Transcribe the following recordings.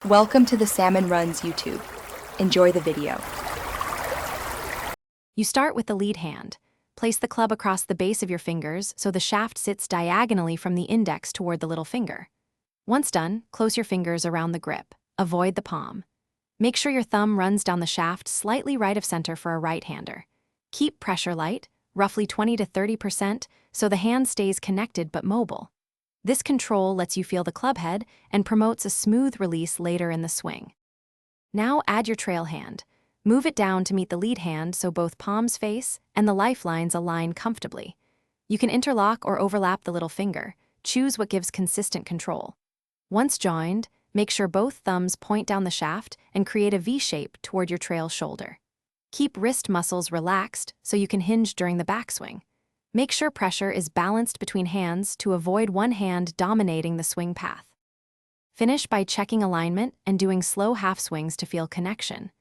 Welcome to the Salmon Runs YouTube. Enjoy the video. You start with the lead hand. Place the club across the base of your fingers so the shaft sits diagonally from the index toward the little finger. Once done, close your fingers around the grip. Avoid the palm. Make sure your thumb runs down the shaft slightly right of center for a right-hander. Keep pressure light, roughly 20 to 30%, so the hand stays connected but mobile. This control lets you feel the club head and promotes a smooth release later in the swing. Now add your trail hand. Move it down to meet the lead hand so both palms face and the lifelines align comfortably. You can interlock or overlap the little finger. Choose what gives consistent control. Once joined, make sure both thumbs point down the shaft and create a V shape toward your trail shoulder. Keep wrist muscles relaxed so you can hinge during the backswing. Make sure pressure is balanced between hands to avoid one hand dominating the swing path. Finish by checking alignment and doing slow half swings to feel connection.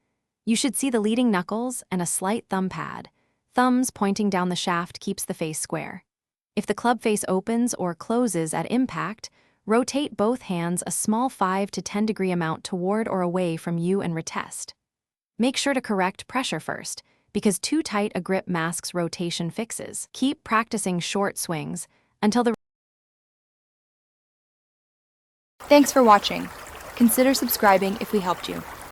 You should see the leading knuckles and a slight thumb pad. Thumbs pointing down the shaft keeps the face square. If the club face opens or closes at impact, rotate both hands a small 5 to 10 degree amount toward or away from you and retest. Make sure to correct pressure first, because too tight a grip masks rotation fixes. Keep practicing short swings until the... Thanks for watching. Consider subscribing if we helped you.